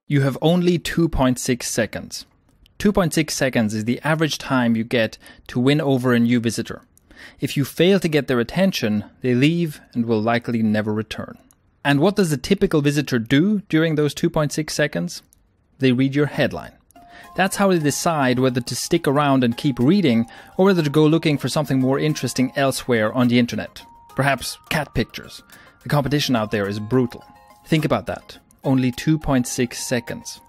You have only 2.6 seconds. 2.6 seconds is the average time you get to win over a new visitor. If you fail to get their attention, they leave and will likely never return. And what does a typical visitor do during those 2.6 seconds? They read your headline. That's how they decide whether to stick around and keep reading or whether to go looking for something more interesting elsewhere on the internet. Perhaps cat pictures. The competition out there is brutal. Think about that. Only 2.6 seconds.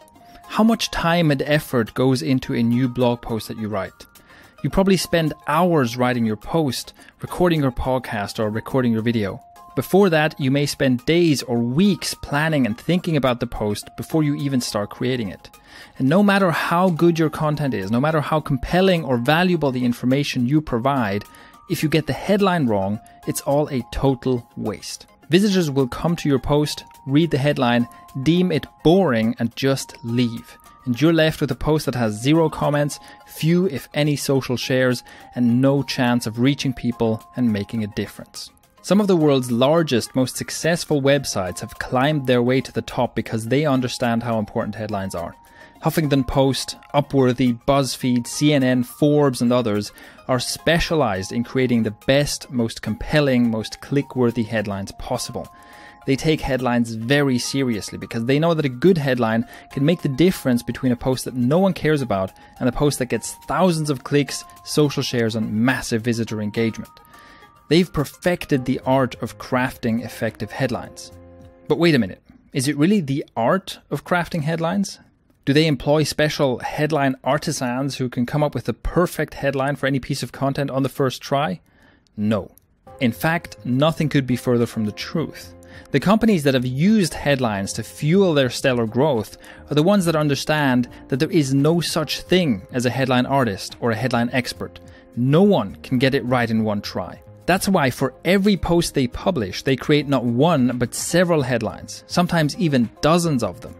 How much time and effort goes into a new blog post that you write? You probably spend hours writing your post, recording your podcast, or recording your video. Before that, you may spend days or weeks planning and thinking about the post before you even start creating it. And no matter how good your content is, no matter how compelling or valuable the information you provide, if you get the headline wrong, it's all a total waste. Visitors will come to your post, read the headline, deem it boring, and just leave. And you're left with a post that has 0 comments, few if any social shares, and no chance of reaching people and making a difference. Some of the world's largest, most successful websites have climbed their way to the top because they understand how important headlines are. Huffington Post, Upworthy, BuzzFeed, CNN, Forbes, and others are specialized in creating the best, most compelling, most click-worthy headlines possible. They take headlines very seriously because they know that a good headline can make the difference between a post that no one cares about and a post that gets thousands of clicks, social shares, and massive visitor engagement. They've perfected the art of crafting effective headlines. But wait a minute, is it really the art of crafting headlines? Do they employ special headline artisans who can come up with the perfect headline for any piece of content on the first try? No. In fact, nothing could be further from the truth. The companies that have used headlines to fuel their stellar growth are the ones that understand that there is no such thing as a headline artist or a headline expert. No one can get it right in one try. That's why for every post they publish, they create not one but several headlines, sometimes even dozens of them.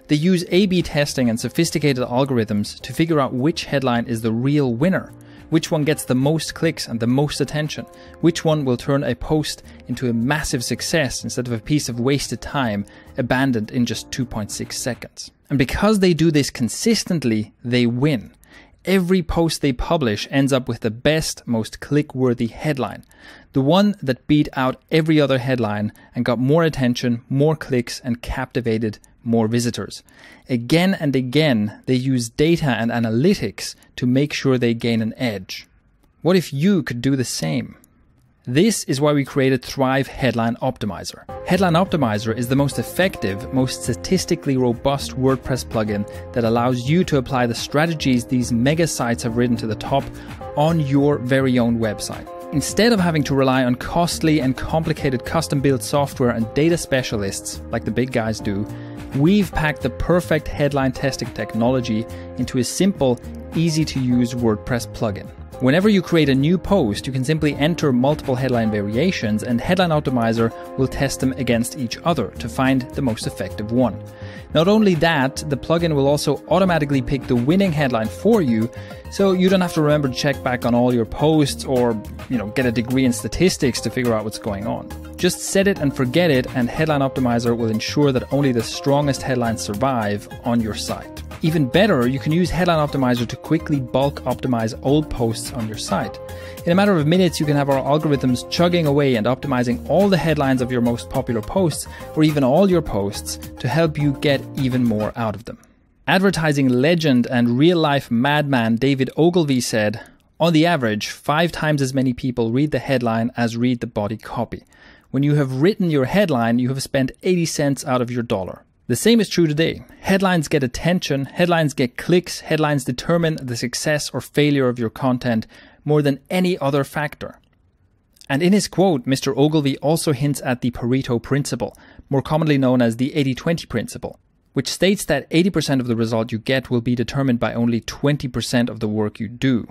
They use A/B testing and sophisticated algorithms to figure out which headline is the real winner, which one gets the most clicks and the most attention, which one will turn a post into a massive success instead of a piece of wasted time abandoned in just 2.6 seconds. And because they do this consistently, they win. Every post they publish ends up with the best, most click-worthy headline. The one that beat out every other headline and got more attention, more clicks, and captivated more visitors. Again and again, they use data and analytics to make sure they gain an edge. What if you could do the same? This is why we created Thrive Headline Optimizer. Headline Optimizer is the most effective, most statistically robust WordPress plugin that allows you to apply the strategies these mega sites have ridden to the top on your very own website. Instead of having to rely on costly and complicated custom-built software and data specialists like the big guys do, we've packed the perfect headline testing technology into a simple, easy-to-use WordPress plugin. Whenever you create a new post, you can simply enter multiple headline variations and Headline Optimizer will test them against each other to find the most effective one. Not only that, the plugin will also automatically pick the winning headline for you, so you don't have to remember to check back on all your posts or, get a degree in statistics to figure out what's going on. Just set it and forget it, and Headline Optimizer will ensure that only the strongest headlines survive on your site. Even better, you can use Headline Optimizer to quickly bulk optimize old posts on your site. In a matter of minutes, you can have our algorithms chugging away and optimizing all the headlines of your most popular posts, or even all your posts, to help you get even more out of them. Advertising legend and real-life madman David Ogilvy said, "On the average, 5 times as many people read the headline as read the body copy. When you have written your headline, you have spent 80 cents out of your dollar." The same is true today. Headlines get attention, headlines get clicks, headlines determine the success or failure of your content more than any other factor. And in his quote, Mr. Ogilvy also hints at the Pareto principle, more commonly known as the 80-20 principle, which states that 80% of the result you get will be determined by only 20% of the work you do.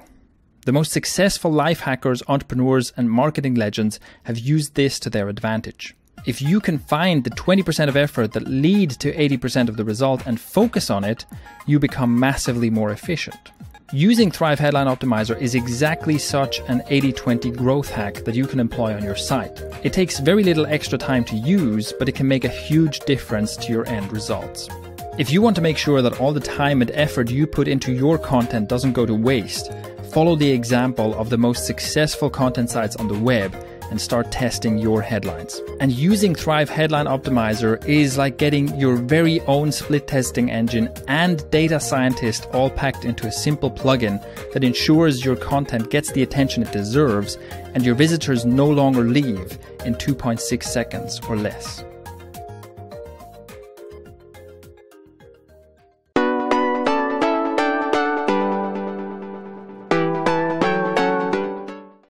The most successful life hackers, entrepreneurs, and marketing legends have used this to their advantage. If you can find the 20% of effort that lead to 80% of the result and focus on it, you become massively more efficient. Using Thrive Headline Optimizer is exactly such an 80-20 growth hack that you can employ on your site. It takes very little extra time to use, but it can make a huge difference to your end results. If you want to make sure that all the time and effort you put into your content doesn't go to waste, follow the example of the most successful content sites on the web and start testing your headlines. And using Thrive Headline Optimizer is like getting your very own split testing engine and data scientist all packed into a simple plugin that ensures your content gets the attention it deserves and your visitors no longer leave in 2.6 seconds or less.